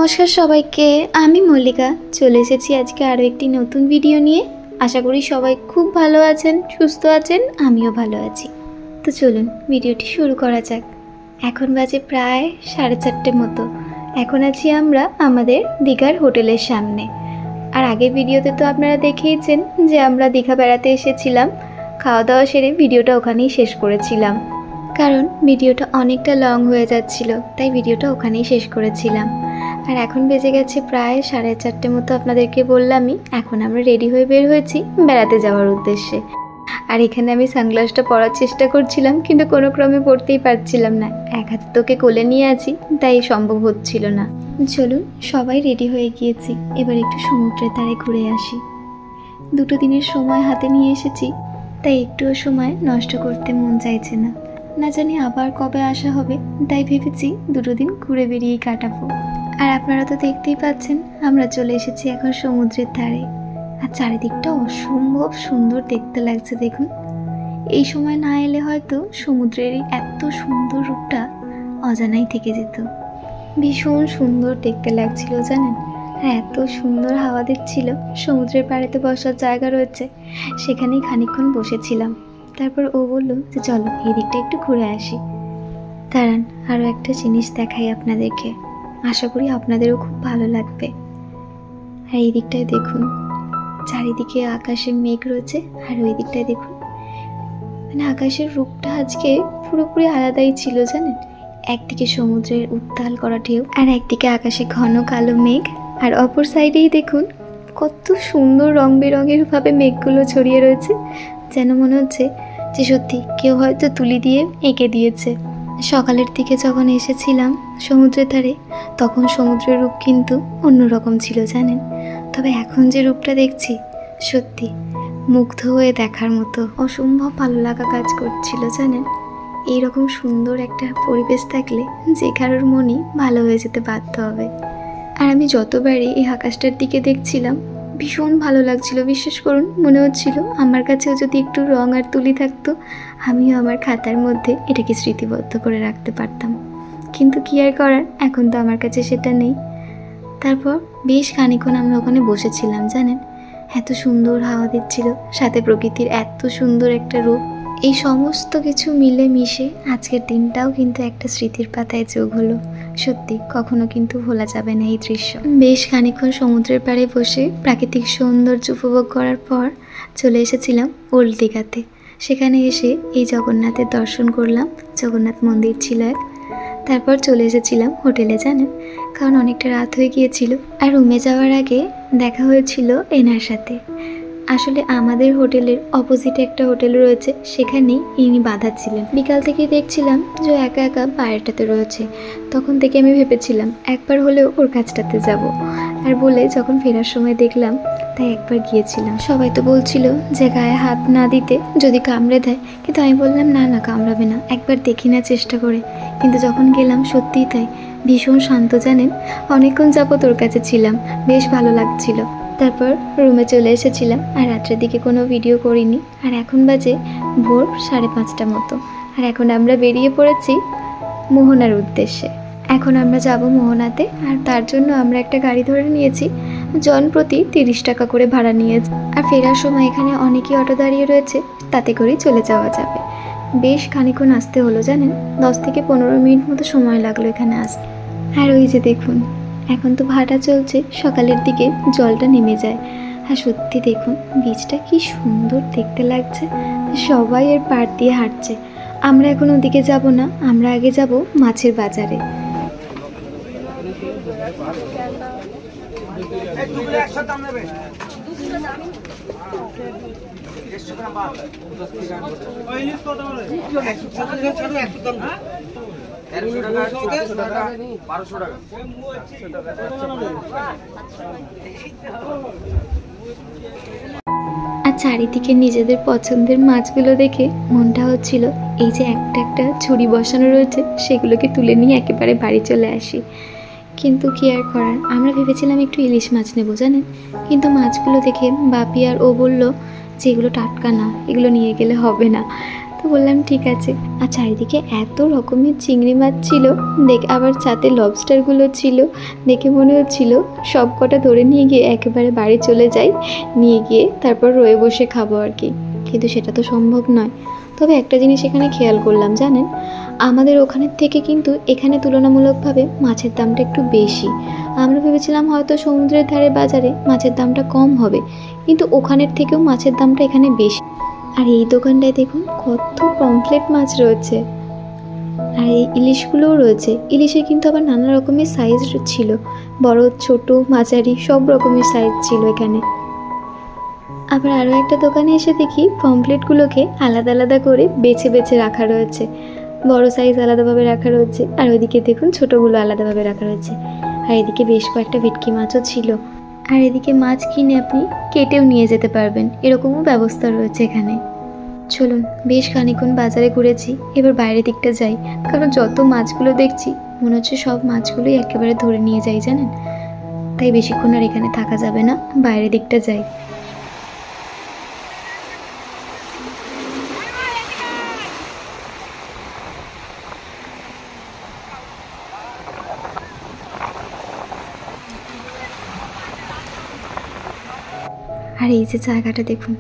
নমস্কার সবাইকে, আমি মল্লিকা চলে এসেছি আজকে আরও একটি নতুন ভিডিও নিয়ে। আশা করি সবাই খুব ভালো আছেন, সুস্থ আছেন, আমিও ভালো আছি। তো চলুন ভিডিওটি শুরু করা যাক। এখন বাজে প্রায় 4:30 মতো। এখন আছি আমরা আমাদের দীঘার হোটেলের সামনে। আর আগের ভিডিওতে তো আপনারা দেখেইছেন যে আমরা দীঘা বেড়াতে এসেছিলাম। খাওয়া দাওয়া সেরে ভিডিওটা ওখানেই শেষ করেছিলাম, কারণ ভিডিওটা অনেকটা লং হয়ে যাচ্ছিল, তাই ভিডিওটা ওখানেই শেষ করেছিলাম। আর এখন বেজে গেছে প্রায় 4:30 মতো। আপনাদেরকে বললামই এখন আমরা রেডি হয়ে বের হয়েছি বেড়াতে যাওয়ার উদ্দেশ্যে। আর এখানে আমি সানগ্লাসটা পরার চেষ্টা করছিলাম, কিন্তু কোনো ক্রমে পরতেই পারছিলাম না। এক হাতে তোকে কোলে নিয়ে আছি, তাই সম্ভব হচ্ছিল না। চলুন সবাই রেডি হয়ে গিয়েছি, এবার একটু সমুদ্রের ধারে ঘুরে আসি। 2 দিনের সময় হাতে নিয়ে এসেছি, তাই একটুও সময় নষ্ট করতে মন চাইছে না। না জানি আবার কবে আসা হবে, তাই ভেবেছি 2 দিন ঘুরে বেরিয়েই কাটাবো। আর আপনারা তো দেখতেই পাচ্ছেন আমরা চলে এসেছি এখন সমুদ্রের ধারে। আর চারিদিকটা অসম্ভব সুন্দর দেখতে লাগছে। দেখুন, এই সময় না এলে হয়তো সমুদ্রের এত সুন্দর রূপটা অজানাই থেকে যেত। ভীষণ সুন্দর দেখতে লাগছিল জানেন। আর এত সুন্দর হাওয়া দিচ্ছিল। সমুদ্রের পাড়েতে বসার জায়গা রয়েছে, সেখানেই খানিকক্ষণ বসেছিলাম। তারপর ও বলল যে চলো এই দিকটা একটু ঘুরে আসি। দাঁড়ান আরও একটা জিনিস দেখাই আপনাদেরকে, আশা করি আপনাদেরও খুব ভালো লাগবে। আর এই দিকটায় দেখুন, চারিদিকে আকাশে মেঘ রয়েছে। আর ওই দিকটায় দেখুন, মানে আকাশের রূপটা আজকে পুরোপুরি আলাদাই ছিল জানেন। একদিকে সমুদ্রের উত্তাল করা ঢেউ, আর একদিকে আকাশে ঘন কালো মেঘ। আর অপর সাইডেই দেখুন কত সুন্দর রং বেরঙের ভাবে মেঘগুলো ছড়িয়ে রয়েছে, যেন মনে হচ্ছে যে সত্যি কেউ হয়তো তুলি দিয়ে এঁকে দিয়েছে। সকালের দিকে যখন এসেছিলাম সমুদ্রের ধারে, তখন সমুদ্রের রূপ কিন্তু অন্যরকম ছিল জানেন। তবে এখন যে রূপটা দেখছি সত্যি মুগ্ধ হয়ে দেখার মতো, অসম্ভব ভালো লাগা কাজ করছিল জানেন। এইরকম সুন্দর একটা পরিবেশ থাকলে যে কারোর মনই ভালো হয়ে যেতে বাধ্য হবে। আর আমি যতবারই এই আকাশটার দিকে দেখছিলাম ভীষণ ভালো লাগছিল। বিশ্বাস করুন, মনে হচ্ছিল আমার কাছেও যদি একটু রং আর তুলি থাকতো, আমিও আমার খাতার মধ্যে এটাকে স্মৃতিবদ্ধ করে রাখতে পারতাম। কিন্তু কি আর করার, এখন তো আমার কাছে সেটা নেই। তারপর বেশ খানিকক্ষণ আমরা ওখানে বসেছিলাম জানেন। এত সুন্দর হাওয়া দিচ্ছিল, সাথে প্রকৃতির এত সুন্দর একটা রূপ। এই সমস্ত কিছু মিলে মিশে আজকের দিনটাও কিন্তু একটা স্মৃতির পাতায় যোগ হলো। সত্যি কখনো কিন্তু ভোলা যাবে না এই দৃশ্য। বেশ খানিকক্ষণ সমুদ্রের পাড়ে বসে প্রাকৃতিক সৌন্দর্য উপভোগ করার পর চলে এসেছিলাম ওল্ড দীঘাতে। সেখানে এসে এই জগন্নাথের দর্শন করলাম, জগন্নাথ মন্দির ছিল এক। তারপর চলে এসেছিলাম হোটেলে জানেন, কারণ অনেকটা রাত হয়ে গিয়েছিল। আর রুমে যাওয়ার আগে দেখা হয়েছিল এনার সাথে। আসলে আমাদের হোটেলের অপোজিটে একটা হোটেল রয়েছে, সেখানেই ইনি বাঁধা ছিলেন। বিকাল থেকেই দেখছিলাম যে একা একা বাইরেটাতে রয়েছে। তখন থেকে আমি ভেবেছিলাম একবার হলেও ওর কাছটাতে যাব। আর বলে যখন ফেরার সময় দেখলাম, তাই একবার গিয়েছিলাম। সবাই তো বলছিল যে গায়ে হাত না দিতে, যদি কামড়ে দেয়, কিন্তু আমি বললাম না না, কামড়াবে না, একবার দেখি না চেষ্টা করে। কিন্তু যখন গেলাম সত্যিই তাই, ভীষণ শান্ত জানেন। অনেকক্ষণ যাবত ওর কাছে ছিলাম, বেশ ভালো লাগছিল। তারপর রুমে চলে এসেছিলাম, আর রাত্রের দিকে কোনো ভিডিও করিনি। আর এখন বাজে ভোর 5:30 মতো। আর এখন আমরা বেরিয়ে পড়েছি মোহনার উদ্দেশ্যে। এখন আমরা যাব মোহনাতে, আর তার জন্য আমরা একটা গাড়ি ধরে নিয়েছি। জনপ্রতি 30 টাকা করে ভাড়া নিয়েছি। আর ফেরার সময় এখানে অনেকই অটো দাঁড়িয়ে রয়েছে, তাতে করেই চলে যাওয়া যাবে। বেশ খানিকক্ষণ আসতে হলো জানেন, 10 থেকে 15 মিনিট মতো সময় লাগলো এখানে আসতে। আর ওই যে দেখুন, এখন তো ভাটা চলছে, সকালের দিকে জলটা নেমে যায়। আর সত্যি দেখুন বীজটা কি সুন্দর দেখতে লাগছে। সবাই এর পাড় দিয়ে হাঁটছে। আমরা এখন ওদিকে যাব না, আমরা আগে যাব মাছের বাজারে। আর চারিদিকে নিজেদের পছন্দের মাছগুলো দেখে মনটা হচ্ছিল এই যে একটা একটা ঝুড়ি বসানো রয়েছে, সেগুলোকে তুলে নিয়ে একেবারে বাড়ি চলে আসি। কিন্তু কি আর করার, আমরা ভেবেছিলাম একটু ইলিশ মাছ নেব জানেন। কিন্তু মাছগুলো দেখে বাপি আর ও বলল যে এগুলো টাটকা না, এগুলো নিয়ে গেলে হবে না। তো তো বললাম ঠিক আছে। আর চারিদিকে এত রকমের চিংড়ি মাছ ছিল, আবার সাথে লবস্টারগুলো ছিল। দেখে মনে হচ্ছিল সব কটা ধরে নিয়ে গিয়ে একেবারে বাড়ি চলে যাই, নিয়ে গিয়ে তারপর রয়ে বসে খাবো আর কি। কিন্তু সেটা তো সম্ভব নয়। তবে একটা জিনিস এখানে খেয়াল করলাম জানেন, আমাদের ওখানের থেকে কিন্তু এখানে তুলনামূলকভাবে মাছের দামটা একটু বেশি। আমরা ভেবেছিলাম হয়তো সমুদ্রের ধারে বাজারে মাছের দামটা কম হবে, কিন্তু ওখানের থেকেও মাছের দামটা এখানে বেশি। আর এই দোকানটায় দেখুন কত পমফ্লেট মাছ রয়েছে, আর এই ইলিশগুলোও রয়েছে। ইলিশের কিন্তু আবার নানা রকমের সাইজ ছিল, বড় ছোট মাঝারি সব রকমের সাইজ ছিল এখানে। আবার আরও একটা দোকানে এসে দেখি পমফ্লেটগুলোকে আলাদা আলাদা করে বেছে বেছে রাখা রয়েছে, বড় সাইজ আলাদাভাবে রাখা রয়েছে, আর ওইদিকে দেখুন ছোটোগুলো আলাদাভাবে রাখা রয়েছে। আর এদিকে বেশ কয়েকটা ভেটকি মাছও ছিল। আর এদিকে মাছ কিনে আপনি কেটেও নিয়ে যেতে পারবেন, এরকমও ব্যবস্থা রয়েছে এখানে। চলুন বেশ খানিকক্ষণ বাজারে ঘুরেছি, এবার বাইরের দিকটা যাই, কারণ যত মাছগুলো দেখছি মনে হচ্ছে সব মাছগুলোই একেবারে ধরে নিয়ে যাই জানেন। তাই বেশিক্ষণ আর এখানে থাকা যাবে না, বাইরের দিকটা যাই। আর এই যে জায়গাটা দেখুন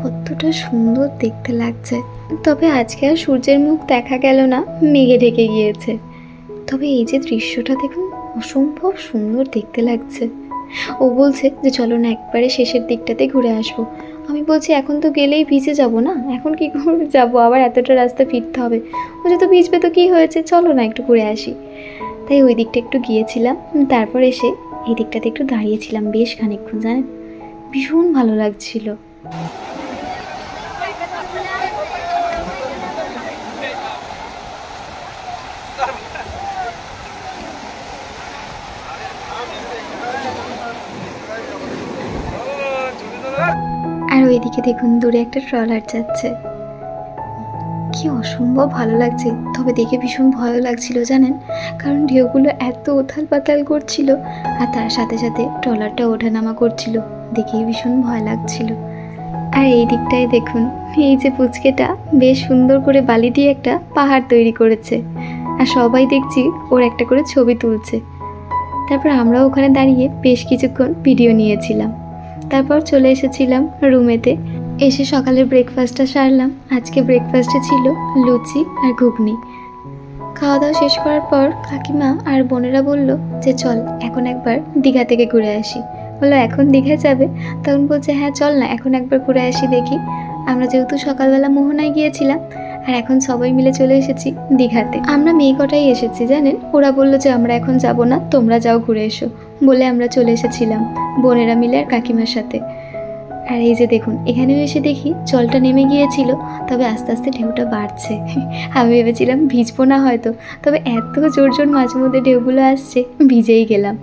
কতটা সুন্দর দেখতে লাগছে। তবে আজকে আর সূর্যের মুখ দেখা গেল না, মেঘে ঢেকে গিয়েছে। তবে এই যে দৃশ্যটা দেখুন অসম্ভব সুন্দর দেখতে লাগছে। ও বলছে যে চলো না একবারে শেষের দিকটাতে ঘুরে আসবো। আমি বলছি এখন তো গেলেই ভিজে যাব না, এখন কি করে যাবো, আবার এতটা রাস্তা ফিরতে হবে। বলছে তো ভিজবে তো কী হয়েছে, চলো না একটু ঘুরে আসি। তাই ওই দিকটা একটু গিয়েছিলাম, তারপর এসে এই দিকটাতে একটু দাঁড়িয়েছিলাম বেশ খানিকক্ষণ জানেন, ভীষণ ভালো লাগছিল। আর ওইদিকে দেখুন দূরে একটা ট্রলার যাচ্ছে, কি অসম্ভব ভালো লাগছে। তবে দেখে ভীষণ ভয়ও লাগছিল জানেন, কারণ ঢেউগুলো এত উথাল পাতাল করছিল, আর তার সাথে সাথে ট্রলারটা ওঠানামা করছিল, দেখেই ভীষণ ভয় লাগছিল। আর এই দিকটায় দেখুন এই যে পুচকেটা বেশ সুন্দর করে বালি দিয়ে একটা পাহাড় তৈরি করেছে, আর সবাই দেখছি ওর একটা করে ছবি তুলছে। তারপর আমরা ওখানে দাঁড়িয়ে বেশ কিছুক্ষণ ভিডিও নিয়েছিলাম। তারপর চলে এসেছিলাম রুমেতে, এসে সকালের ব্রেকফাস্টটা সারলাম। আজকে ব্রেকফাস্টে ছিল লুচি আর ঘুগনি। খাওয়া দাওয়া শেষ করার পর কাকিমা আর বোনেরা বলল যে চল এখন একবার দীঘা থেকে ঘুরে আসি। বললো এখন দীঘায় যাবে? তখন বলছে হ্যাঁ চল না এখন একবার ঘুরে আসি দেখি। আমরা যেহেতু সকালবেলা মোহনায় গিয়েছিলাম, আর এখন সবাই মিলে চলে এসেছি দীঘাতে। আমরা মেয়ে কটাই এসেছি জানেন, ওরা বললো যে আমরা এখন যাব না, তোমরা যাও ঘুরে এসো বলে আমরা চলে এসেছিলাম বোনেরা মিলে আর কাকিমার সাথে। আর এই যে দেখুন এখানেও এসে দেখি জলটা নেমে গিয়েছিল, তবে আস্তে আস্তে ঢেউটা বাড়ছে। আমি ভেবেছিলাম ভিজবো না হয়তো, তবে এত জোর জোর মাঝে মধ্যে ঢেউগুলো আসছে, ভিজেই গেলাম।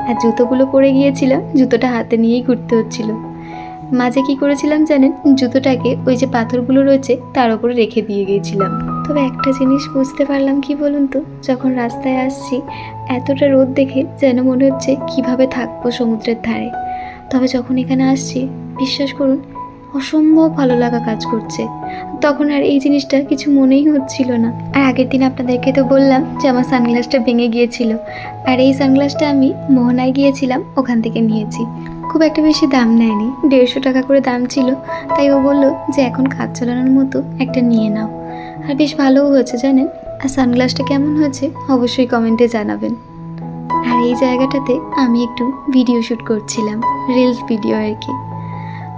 আর জুতোগুলো পরে গিয়েছিলাম, জুতোটা হাতে নিয়েই ঘুরতে হচ্ছিল। মাঝে কি করেছিলাম জানেন, জুতোটাকে ওই যে পাথরগুলো রয়েছে তার উপরে রেখে দিয়ে গিয়েছিলাম। তবে একটা জিনিস বুঝতে পারলাম কি বলুন তো, যখন রাস্তায় আসছি এতটা রোদ দেখে যেন মনে হচ্ছে কিভাবে থাকবো সমুদ্রের ধারে। তবে যখন এখানে আসছি বিশ্বাস করুন অসম্ভব ভালো লাগা কাজ করছে। তখন আর এই জিনিসটা কিছু মনেই হচ্ছিল না। আর আগের দিন আপনাদেরকে তো বললাম যে আমার সানগ্লাসটা ভেঙে গিয়েছিল, আর এই সানগ্লাসটা আমি মোহনায় গিয়েছিলাম ওখান থেকে নিয়েছি। খুব একটা বেশি দাম নেয়নি, 150 টাকা করে দাম ছিল। তাই ও বললো যে এখন কাজ চালানোর মতো একটা নিয়ে নাও, আর বেশ ভালোও হয়েছে জানেন। আর সানগ্লাসটা কেমন হয়েছে অবশ্যই কমেন্টে জানাবেন। আর এই জায়গাটাতে আমি একটু ভিডিও শ্যুট করছিলাম, রিলস ভিডিও আর কি।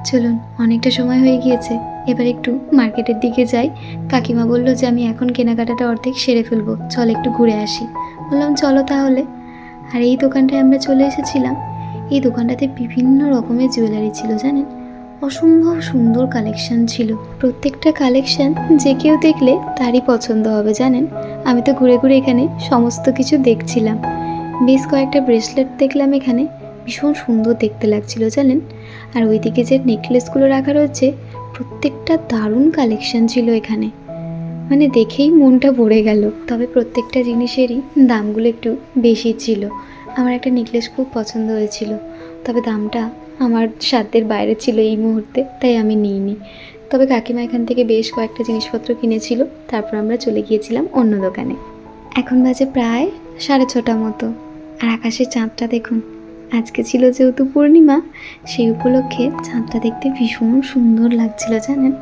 চলুন অনেকটা সময় হয়ে গিয়েছে, এবার একটু মার্কেটের দিকে যাই। কাকিমা বললো যে আমি এখন কেনাকাটাটা অর্ধেক সেরে ফেলবো, চল একটু ঘুরে আসি। বললাম চলো তাহলে। আর এই দোকানটায় আমরা চলে এসেছিলাম। এই দোকানটাতে বিভিন্ন রকমের জুয়েলারি ছিল জানেন, অসম্ভব সুন্দর কালেকশন ছিল। প্রত্যেকটা কালেকশন যে কেউ দেখলে তারই পছন্দ হবে জানেন। আমি তো ঘুরে ঘুরে এখানে সমস্ত কিছু দেখছিলাম। বেশ কয়েকটা ব্রেসলেট দেখলাম এখানে, ভীষণ সুন্দর দেখতে লাগছিল জানেন। আর ওইদিকে যে নেকলেসগুলো রাখা রয়েছে প্রত্যেকটা দারুণ কালেকশন ছিল এখানে, মানে দেখেই মনটা ভরে গেল। তবে প্রত্যেকটা জিনিসেরই দামগুলো একটু বেশি ছিল। আমার একটা নেকলেস খুব পছন্দ হয়েছিল, তবে দামটা আমার সাধ্যের বাইরে ছিল এই মুহূর্তে, তাই আমি নিইনি। তবে কাকিমা এখান থেকে বেশ কয়েকটা জিনিসপত্র কিনেছিল, তারপর আমরা চলে গিয়েছিলাম অন্য দোকানে। এখন বাজে প্রায় 6:30 মতো, আর আকাশের চাঁদটা দেখুন। আজকে ছিল যেহেতু পূর্ণিমা, সেই উপলক্ষে চাঁদটা দেখতে ভীষণ সুন্দর লাগছিল জানেন।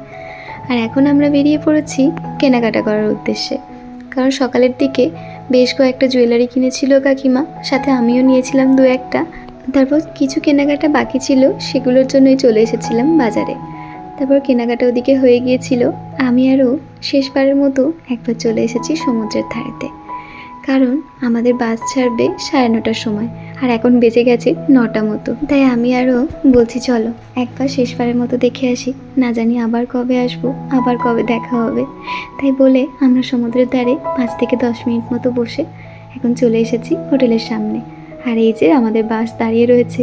আর এখন আমরা বেরিয়ে পড়েছি কেনাকাটা করার উদ্দেশ্যে, কারণ সকালের দিকে বেশ কয়েকটা জুয়েলারি কিনেছিল কাকিমা, সাথে আমিও নিয়েছিলাম 2-1টা। তারপর কিছু কেনাকাটা বাকি ছিল, সেগুলোর জন্যই চলে এসেছিলাম বাজারে। তারপর কেনাকাটা ওদিকে হয়ে গিয়েছিল, আমি আরও শেষবারের মতো একবার চলে এসেছি সমুদ্রের ধারেতে, কারণ আমাদের বাস ছাড়বে 9:30টার সময়, আর এখন বেজে গেছে 9টা মতো। তাই আমি আরও বলছি চলো একবার শেষবারের মতো দেখে আসি, না জানি আবার কবে আসবো, আবার কবে দেখা হবে। তাই বলে আমরা সমুদ্রের ধারে 5 থেকে 10 মিনিট মতো বসে এখন চলে এসেছি হোটেলের সামনে। আর এই যে আমাদের বাস দাঁড়িয়ে রয়েছে,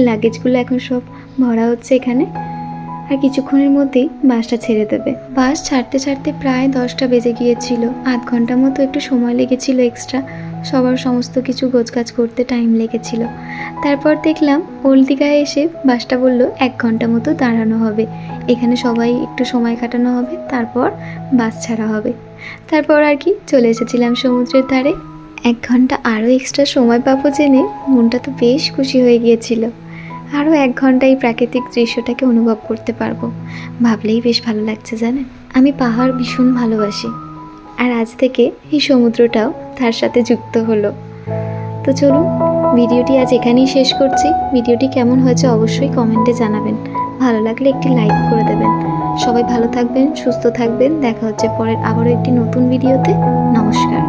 লাগেজগুলো এখন সব ভরা হচ্ছে এখানে, আর কিছুক্ষণের মধ্যেই বাসটা ছেড়ে দেবে। বাস ছাড়তে ছাড়তে প্রায় 10টা বেজে গিয়েছিল, আধ ঘন্টা মতো একটু সময় লেগেছিল এক্সট্রা, সবার সমস্ত কিছু গোছগাছ করতে টাইম লেগেছিল। তারপর দেখলাম ওল্ড দীঘায় এসে বাসটা বলল 1 ঘন্টা মতো দাঁড়ানো হবে, এখানে সবাই একটু সময় কাটানো হবে, তারপর বাস ছাড়া হবে। তারপর আর কি চলে এসেছিলাম সমুদ্রের ধারে। 1 ঘন্টা আরও এক্সট্রা সময় পাবো জেনে মনটা তো বেশ খুশি হয়ে গিয়েছিল। আরও 1 ঘন্টা এই প্রাকৃতিক দৃশ্যটাকে অনুভব করতে পারবো, ভাবলেই বেশ ভালো লাগছে জানেন। আমি পাহাড় ভীষণ ভালোবাসি, আর আজ থেকে এই সমুদ্রটাও তার সাথে যুক্ত হলো। তো চলুন ভিডিওটি আজ এখানেই শেষ করছি। ভিডিওটি কেমন হয়েছে অবশ্যই কমেন্টে জানাবেন, ভালো লাগলে একটি লাইক করে দেবেন। সবাই ভালো থাকবেন, সুস্থ থাকবেন, দেখা হচ্ছে পরের আবারও একটি নতুন ভিডিওতে। নমস্কার।